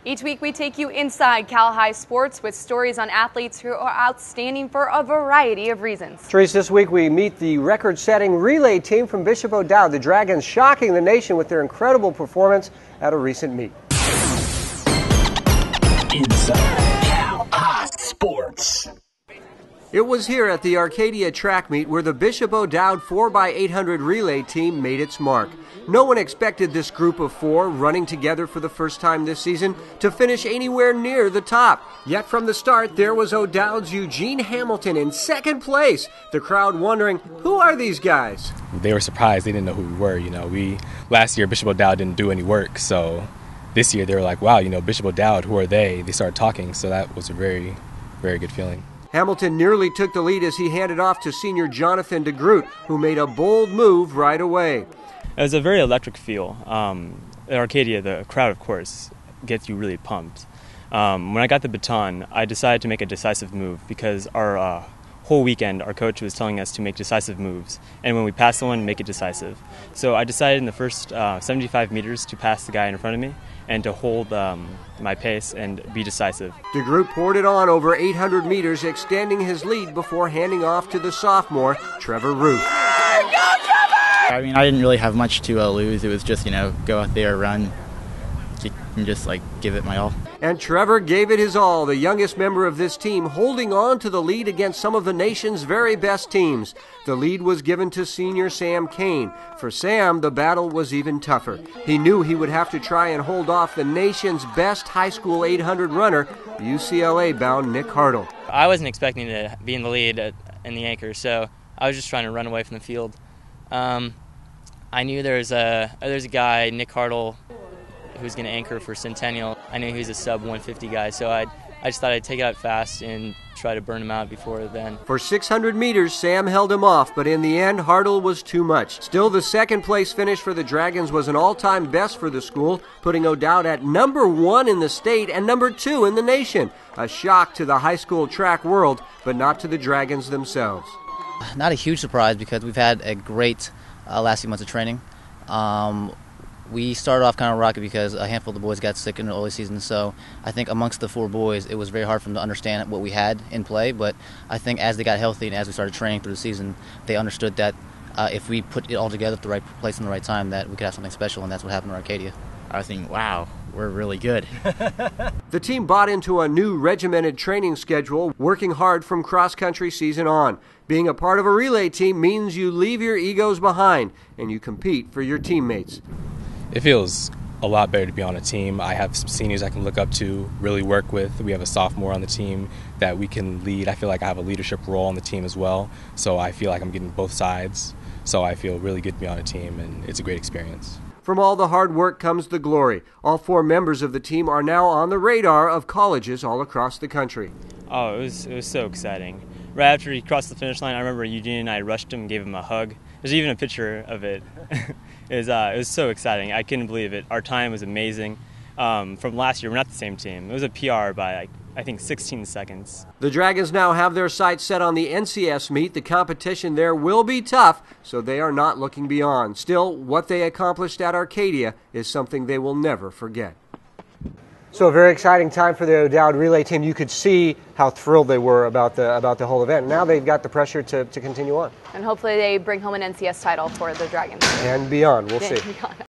Each week we take you inside Cal High sports with stories on athletes who are outstanding for a variety of reasons. Trace, this week we meet the record-setting relay team from Bishop O'Dowd. The Dragons shocking the nation with their incredible performance at a recent meet. Inside Cal High Sports. It was here at the Arcadia track meet where the Bishop O'Dowd 4x800 relay team made its mark. No one expected this group of four, running together for the first time this season, to finish anywhere near the top. Yet from the start, there was O'Dowd's Eugene Hamilton in second place. The crowd wondering, who are these guys? They were surprised. They didn't know who we were. Last year, Bishop O'Dowd didn't do any work, so this year they were like, wow, Bishop O'Dowd, who are they? They started talking, so that was a very, very good feeling. Hamilton nearly took the lead as he handed off to senior Jonathan DeGroot, who made a bold move right away. It was a very electric feel. At Arcadia, the crowd, of course, gets you really pumped. When I got the baton, I decided to make a decisive move because our whole weekend, our coach was telling us to make decisive moves. And when we pass someone, make it decisive. So I decided in the first 75 meters to pass the guy in front of me and to hold my pace and be decisive. DeGroot poured it on over 800 meters, extending his lead before handing off to the sophomore, Trevor Ruth. I didn't really have much to lose. It was just, go out there, run, and just, give it my all. And Trevor gave it his all, the youngest member of this team, holding on to the lead against some of the nation's very best teams. The lead was given to senior Sam Kane. For Sam, the battle was even tougher. He knew he would have to try and hold off the nation's best high school 800 runner, UCLA-bound Nick Hartle. I wasn't expecting to be in the lead in the anchor, so I was just trying to run away from the field. I knew there was a guy, Nick Hartle, who's going to anchor for Centennial. I knew he was a sub-150 guy, so I just thought I'd take it out fast and try to burn him out before then. For 600 meters, Sam held him off, but in the end, Hartle was too much. Still, the second-place finish for the Dragons was an all-time best for the school, putting O'Dowd at #1 in the state and #2 in the nation. A shock to the high school track world, but not to the Dragons themselves. Not a huge surprise because we've had a great last few months of training. We started off kind of rocky because a handful of the boys got sick in the early season, so I think amongst the four boys it was very hard for them to understand what we had in play, but I think as they got healthy and as we started training through the season, they understood that if we put it all together at the right place and the right time, that we could have something special, and that's what happened in Arcadia. I was thinking, wow, we're really good. The team bought into a new regimented training schedule, working hard from cross-country season on. Being a part of a relay team means you leave your egos behind and you compete for your teammates. It feels a lot better to be on a team. I have some seniors I can look up to, really work with. We have a sophomore on the team that we can lead. I feel like I have a leadership role on the team as well, so I feel like I'm getting both sides. So I feel really good to be on a team, and it's a great experience. From all the hard work comes the glory. All four members of the team are now on the radar of colleges all across the country. Oh, it was so exciting. Right after he crossed the finish line, I remember Eugene and I rushed him and gave him a hug. There's even a picture of it. It was so exciting. I couldn't believe it. Our time was amazing. From last year, we're not the same team. It was a PR by, I think, 16 seconds. The Dragons now have their sights set on the NCS meet. The competition there will be tough, so they are not looking beyond. Still, what they accomplished at Arcadia is something they will never forget. So a very exciting time for the O'Dowd relay team. You could see how thrilled they were about the whole event. Now they've got the pressure to continue on. And hopefully they bring home an NCS title for the Dragons. And beyond, we'll see.